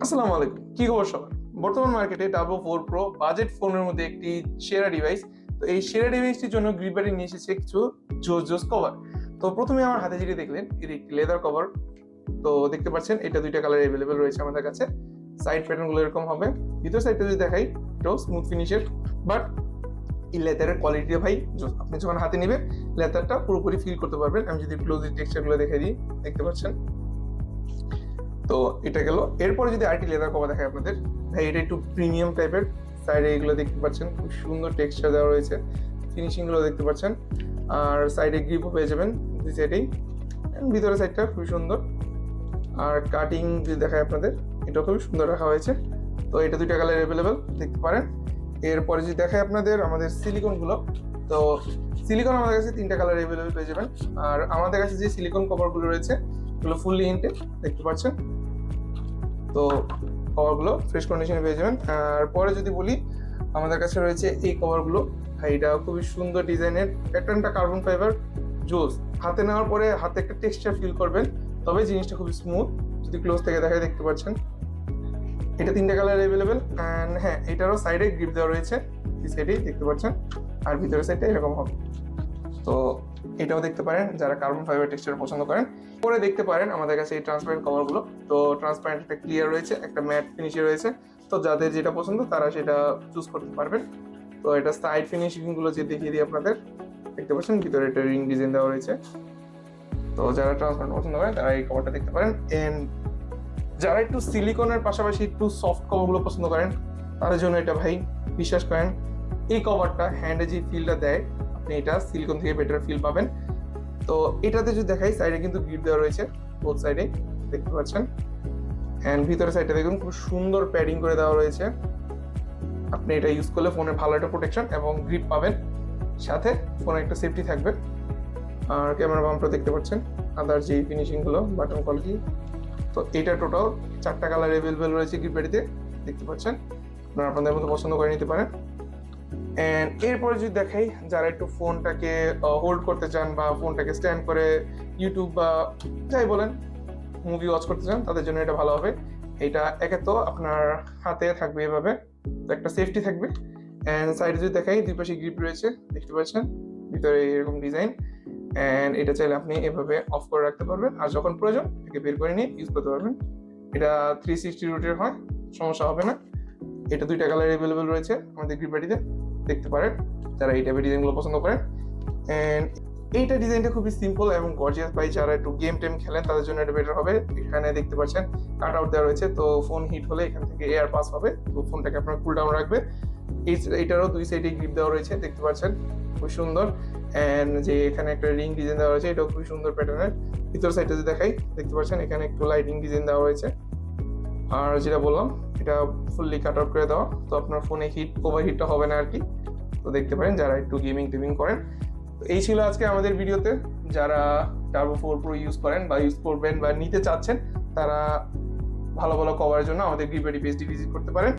আসসালামু আলাইকুম, কি খবর সবার? বর্তমান মার্কেটে টার্বো 4 প্রো বাজেট ফোনের মধ্যে একটি সেরা ডিভাইস। তো এই সেরা ডিভাইসটির জন্য গ্রিপবাডি নিয়ে এসেছে কিছু জোস কভার। তো প্রথমে আমার হাতে যেটি দেখলেন এটি একটি লেদার কভার। তো দেখতে পাচ্ছেন এটা দুইটা কালার অ্যাভেলেবেল রয়েছে আমাদের কাছে। সাইড প্যাটার্ন গুলো এরকম হবে। ভিতর সাইডটা যদি দেখাই এটাও স্মুথ ফিনিশের, বাট এই লেদারের কোয়ালিটি ভাই জোস। আপনি যখন হাতে নেবেন লেদারটা পুরোপুরি ফিল করতে পারবেন। আমি যদি ক্লোজ টেক্সচার গুলো দেখাই দিই, দেখতে পাচ্ছেন। তো এটা গেল। এরপরে যদি আরেকটি লেদার কভার দেখায় আপনাদের, ভাই এটা একটু প্রিমিয়াম টাইপের। সাইডে এগুলো দেখতে পাচ্ছেন, খুব সুন্দর টেক্সচার দেওয়া রয়েছে, ফিনিশিং গুলো দেখতে পাচ্ছেন। আর সাইডে গ্রিপও পেয়ে যাবেন দুই সাইডেই। ভিতরের সাইডটা খুবই সুন্দর। আর কাটিং যদি দেখায় আপনাদের, এটাও খুবই সুন্দর রাখা হয়েছে। তো এটা দুইটা কালার অ্যাভেলেবেল দেখতে পারেন। এরপরে যদি দেখায় আপনাদের আমাদের সিলিকন গুলো, তো সিলিকন আমাদের কাছে তিনটা কালার অ্যাভেলেবেল পেয়ে যাবেন। আর আমাদের কাছে যে সিলিকন কভার গুলো রয়েছে এগুলো ফুললি ইনটেক, দেখতে পাচ্ছেন। তো কভারগুলো ফ্রেশ কন্ডিশনে পেয়ে যাবেন। আর পরে যদি বলি, আমাদের কাছে রয়েছে এই কভারগুলো। এটা খুবই সুন্দর ডিজাইনের, প্যাটার্নটা কার্বন ফাইবার জোস। হাতে নেওয়ার পরে হাতে একটা টেক্সচার ফিল করবেন, তবে জিনিসটা খুবই স্মুথ। যদি ক্লোজ থেকে দেখায় দেখতে পাচ্ছেন এটা তিনটা কালার অ্যাভেলেবেল। অ্যান্ড হ্যাঁ, এটারও সাইডে গ্রিপ দেওয়া রয়েছে, এই সাইডেই দেখতে পাচ্ছেন। আর ভিতরের সাইডটা এরকম হবে। তো এটাও দেখতে পারেন যারা কার্বন ফাইবার টেক্সচার পছন্দ করেন। পরে দেখতে পারেন আমাদের কাছে এই ট্রান্সপারেন্ট কভারগুলো। তো ট্রান্সপারেন্ট একটা ক্লিয়ার রয়েছে, একটা ম্যাট ফিনিশে রয়েছে। তো যাদের যেটা পছন্দ তারা সেটা চুজ করতে পারবেন। তো এটা সাইড ফিনিশিং গুলো যে দেখিয়ে দিই আপনাদের, দেখতে পাচ্ছেন ভিতরে একটা রিং ডিজাইন দেওয়া রয়েছে। তো যারা ট্রান্সপারেন্ট পছন্দ করেন তারা এই কভারটা দেখতে পারেন। এন্ড যারা একটু সিলিকনের পাশাপাশি একটু সফট কভারগুলো পছন্দ করেন তাদের জন্য এটা ভাই, বিশ্বাস করেন এই কভারটা হ্যান্ডে যে ফিলটা দেয় আপনি এটা সিলিকন থেকে বেটার ফিল পাবেন। তো এটাতে যদি দেখাই, সাইডে কিন্তু গ্রিপ দেওয়া রয়েছে বোথ সাইডে, দেখতে পাচ্ছেন। এন্ড ভিতরের সাইডটা দেখুন খুব সুন্দর প্যাডিং করে দেওয়া রয়েছে। আপনি এটা ইউজ করলে ফোনে ভালো একটা প্রোটেকশন এবং গ্রিপ পাবেন, সাথে ফোনে একটা সেফটি থাকবে। আর ক্যামেরা বাম্পটা দেখতে পাচ্ছেন, আদার যে ফিনিশিং গুলো, বাটন কোয়ালিটি। তো এটা টোটাল চারটা কালার অ্যাভেলেবেল রয়েছে গ্রিপবাডিতে, দেখতে পাচ্ছেন। আপনারা আপনাদের মতো পছন্দ করে নিতে পারেন। এন্ড এরপরে যদি দেখাই, যারা একটু ফোনটাকে হোল্ড করতে চান বা ফোনটাকে স্ট্যান্ড করে ইউটিউব বা যাই বলেন মুভি ওয়াচ করতে চান, তাদের জন্য এটা ভালো হবে। এটা একে তো আপনার হাতে থাকবে এভাবে, তো একটা সেফটি থাকবে। এন্ড সাইডে যদি দেখাই, দুই পাশে গ্রিপ রয়েছে, দেখতে পাচ্ছেন। ভিতরে এরকম ডিজাইন। এন্ড এটা চাইলে আপনি এভাবে অফ করে রাখতে পারবেন, আর যখন প্রয়োজন এটাকে বের করে নিয়ে ইউজ করতে পারবেন। এটা 360 রোটেট হয়, সমস্যা হবে না। এটা দুইটা কালার অ্যাভেলেবেল রয়েছে আমাদের গ্রিপবাডিতে, দেখতে পারেন যারা এই টাইপের ডিজাইনগুলো পছন্দ করেন। এন্ড এইটা ডিজাইনটা খুবই সিম্পল এবং গর্জিয়াস, পাই যারা একটু গেম টেম খেলেন তাদের জন্য এটা বেটার হবে। এখানে দেখতে পাচ্ছেন কাট আউট দেওয়া রয়েছে, তো ফোন হিট হলে এখান থেকে এয়ার পাস হবে, তো ফোনটাকে আপনার কুল ডাউন রাখবে। এইটারও দুই সাইডে গ্রিপ দেওয়া রয়েছে, দেখতে পাচ্ছেন, খুব সুন্দর। এন্ড যে এখানে একটা রিং ডিজাইন দেওয়া রয়েছে, এটাও খুবই সুন্দর প্যাটার্নের। ভিতর সাইডটা যদি দেখাই, দেখতে পাচ্ছেন এখানে একটু লাইটিং ডিজাইন দেওয়া রয়েছে। আর যেটা বললাম, এটা ফুললি কাট আউট করে দেওয়া, তো আপনার ফোনে ওভার হিটটা হবে না আর কি। তো দেখতে পারেন যারা একটু গেমিং টেমিং করেন। তো এই ছিল আজকে আমাদের ভিডিওতে। যারা টার্বো 4 প্রো ইউজ করেন বা ইউজ করবেন বা নিতে চাচ্ছেন, তারা ভালো ভালো কভারের জন্য আমাদের গ্রিপবাডি পেজটি ভিজিট করতে পারেন।